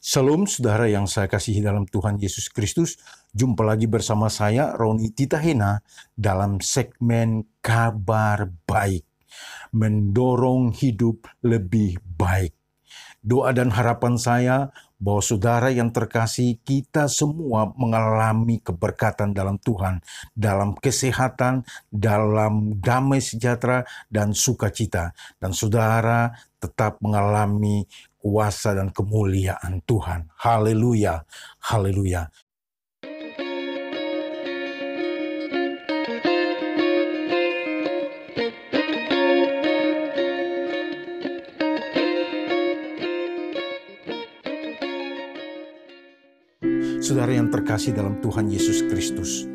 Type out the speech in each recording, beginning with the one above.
Shalom saudara yang saya kasihi dalam Tuhan Yesus Kristus. Jumpa lagi bersama saya Roni Titahena dalam segmen Kabar Baik. Mendorong hidup lebih baik. Doa dan harapan saya bahwa saudara yang terkasih, kita semua mengalami keberkatan dalam Tuhan, dalam kesehatan, dalam damai sejahtera dan sukacita. Dan saudara tetap mengalami kuasa dan kemuliaan Tuhan. Haleluya, haleluya. Saudara yang terkasih dalam Tuhan Yesus Kristus,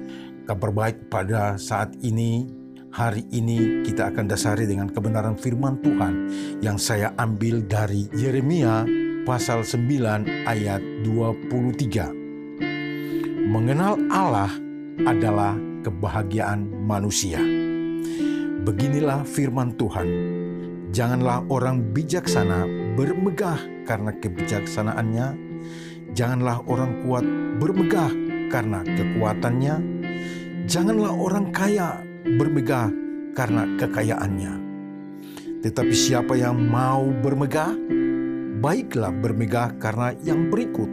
kabar baik pada saat ini, hari ini kita akan dasari dengan kebenaran firman Tuhan yang saya ambil dari Yeremia pasal 9 ayat 23. Mengenal Allah adalah kebahagiaan manusia. Beginilah firman Tuhan, janganlah orang bijaksana bermegah karena kebijaksanaannya, janganlah orang kuat bermegah karena kekuatannya, janganlah orang kaya bermegah karena kekayaannya. Tetapi siapa yang mau bermegah, baiklah bermegah karena yang berikut,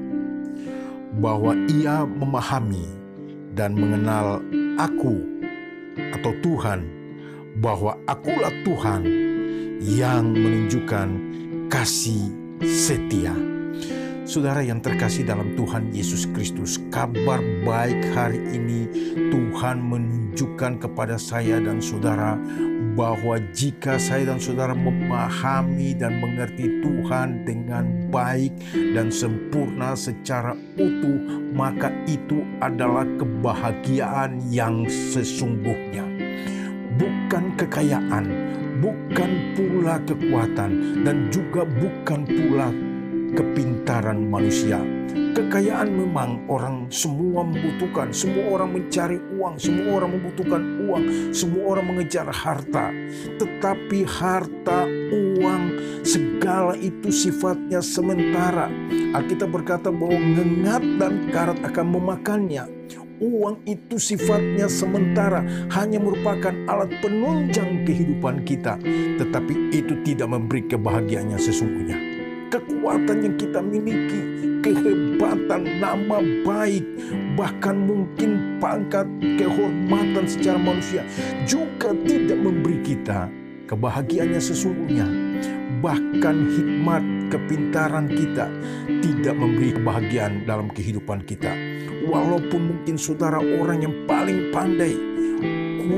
bahwa ia memahami dan mengenal aku atau Tuhan, bahwa akulah Tuhan yang menunjukkan kasih setia. Saudara yang terkasih dalam Tuhan Yesus Kristus, kabar baik hari ini Tuhan menunjukkan kepada saya dan saudara bahwa jika saya dan saudara memahami dan mengerti Tuhan dengan baik dan sempurna secara utuh, maka itu adalah kebahagiaan yang sesungguhnya. Bukan kekayaan, bukan pula kekuatan, dan juga bukan pula kepintaran manusia. Kekayaan memang orang semua membutuhkan, semua orang mencari uang, semua orang membutuhkan uang, semua orang mengejar harta. Tetapi harta, uang, segala itu sifatnya sementara. Alkitab berkata bahwa ngengat dan karat akan memakannya. Uang itu sifatnya sementara, hanya merupakan alat penunjang kehidupan kita. Tetapi itu tidak memberi kebahagiaannya sesungguhnya. Kekuatan yang kita miliki, kehebatan, nama baik, bahkan mungkin pangkat, kehormatan secara manusia juga tidak memberi kita kebahagiaannya sesungguhnya. Bahkan hikmat, kepintaran kita tidak memberi kebahagiaan dalam kehidupan kita. Walaupun mungkin saudara orang yang paling pandai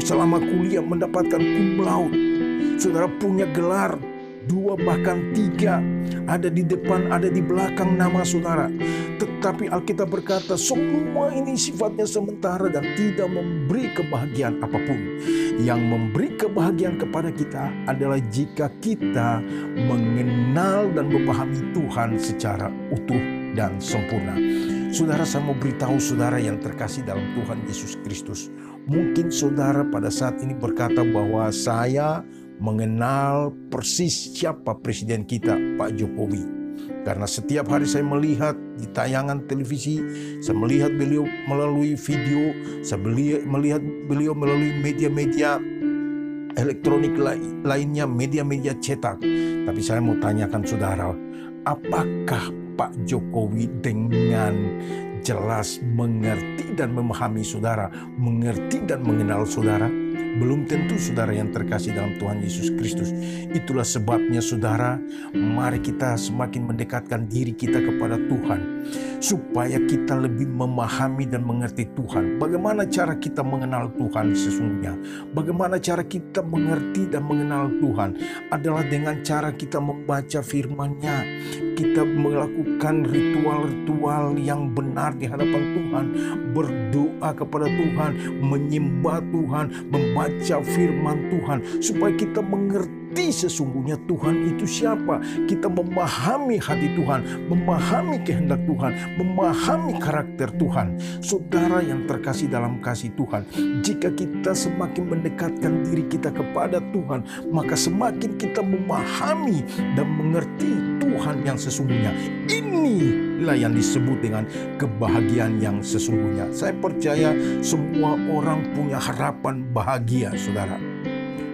selama kuliah mendapatkan cum laude, saudara punya gelar 2 bahkan 3, ada di depan, ada di belakang nama saudara. Tetapi Alkitab berkata semua ini sifatnya sementara dan tidak memberi kebahagiaan apapun. Yang memberi kebahagiaan kepada kita adalah jika kita mengenal dan memahami Tuhan secara utuh dan sempurna. Saudara, saya mau beritahu saudara yang terkasih dalam Tuhan Yesus Kristus. Mungkin saudara pada saat ini berkata bahwa saya mengenal persis siapa presiden kita, Pak Jokowi. Karena setiap hari saya melihat di tayangan televisi, saya melihat beliau melalui video, saya melihat beliau melalui media-media elektronik lainnya, media-media cetak. Tapi saya mau tanyakan saudara, apakah Pak Jokowi dengan jelas mengerti dan memahami saudara, mengerti dan mengenal saudara? Belum tentu saudara yang terkasih dalam Tuhan Yesus Kristus. Itulah sebabnya saudara, mari kita semakin mendekatkan diri kita kepada Tuhan, supaya kita lebih memahami dan mengerti Tuhan. Bagaimana cara kita mengenal Tuhan sesungguhnya? Bagaimana cara kita mengerti dan mengenal Tuhan? Adalah dengan cara kita membaca firman-Nya. Kita melakukan ritual-ritual yang benar di hadapan Tuhan, berdoa kepada Tuhan, menyembah Tuhan, membaca firman Tuhan, supaya kita mengerti sesungguhnya Tuhan itu siapa. Kita memahami hati Tuhan, memahami kehendak Tuhan, memahami karakter Tuhan. Saudara yang terkasih dalam kasih Tuhan, jika kita semakin mendekatkan diri kita kepada Tuhan, maka semakin kita memahami dan mengerti Tuhan yang sesungguhnya. Ini inilah yang disebut dengan kebahagiaan yang sesungguhnya. Saya percaya semua orang punya harapan bahagia, saudara.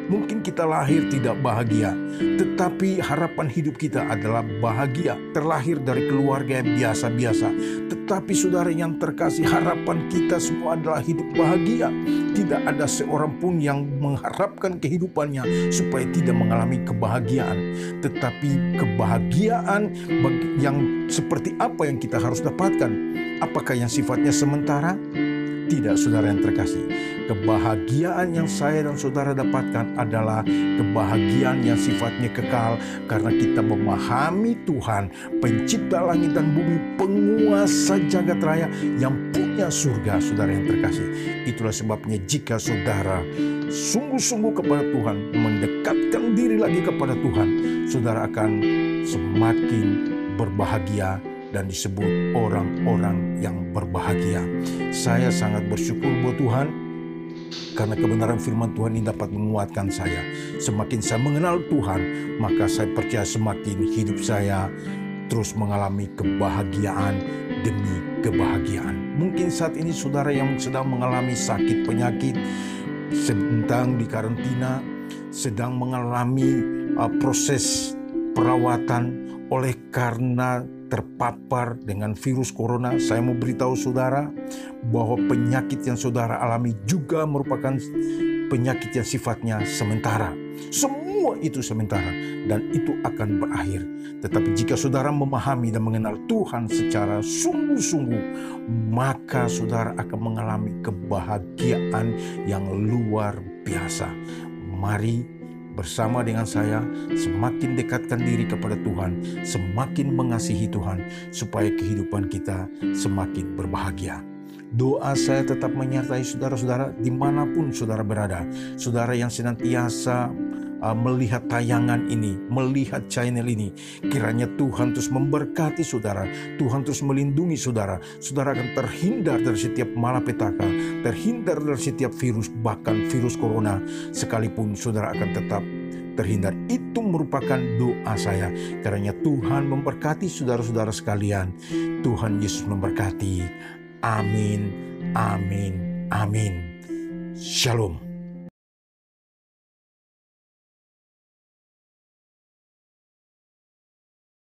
Mungkin kita lahir tidak bahagia, tetapi harapan hidup kita adalah bahagia. Terlahir dari keluarga yang biasa-biasa, tetapi saudara yang terkasih, harapan kita semua adalah hidup bahagia. Tidak ada seorang pun yang mengharapkan kehidupannya supaya tidak mengalami kebahagiaan. Tetapi kebahagiaan yang seperti apa yang kita harus dapatkan? Apakah yang sifatnya sementara? Tidak, saudara yang terkasih. Kebahagiaan yang saya dan saudara dapatkan adalah kebahagiaan yang sifatnya kekal, karena kita memahami Tuhan, pencipta langit dan bumi, penguasa jagat raya yang punya surga, saudara yang terkasih. Itulah sebabnya jika saudara sungguh-sungguh kepada Tuhan, mendekatkan diri lagi kepada Tuhan, saudara akan semakin berbahagia dan disebut orang-orang yang berbahagia. Saya sangat bersyukur buat Tuhan, karena kebenaran firman Tuhan ini dapat menguatkan saya. Semakin saya mengenal Tuhan, maka saya percaya semakin hidup saya terus mengalami kebahagiaan demi kebahagiaan. Mungkin saat ini saudara yang sedang mengalami sakit penyakit, sedang di karantina, sedang mengalami proses perawatan oleh karena terpapar dengan virus corona. Saya mau beritahu saudara bahwa penyakit yang saudara alami juga merupakan penyakit yang sifatnya sementara. Semua itu sementara dan itu akan berakhir. Tetapi jika saudara memahami dan mengenal Tuhan secara sungguh-sungguh, maka saudara akan mengalami kebahagiaan yang luar biasa. Mari bersama dengan saya semakin dekatkan diri kepada Tuhan, semakin mengasihi Tuhan, supaya kehidupan kita semakin berbahagia. Doa saya tetap menyertai saudara-saudara dimanapun saudara berada. Saudara yang senantiasa melihat tayangan ini, melihat channel ini, kiranya Tuhan terus memberkati saudara, Tuhan terus melindungi saudara. Saudara akan terhindar dari setiap malapetaka, terhindar dari setiap virus, bahkan virus corona sekalipun saudara akan tetap terhindar. Itu merupakan doa saya, kiranya Tuhan memberkati saudara-saudara sekalian. Tuhan Yesus memberkati. Amin, amin, amin. Shalom.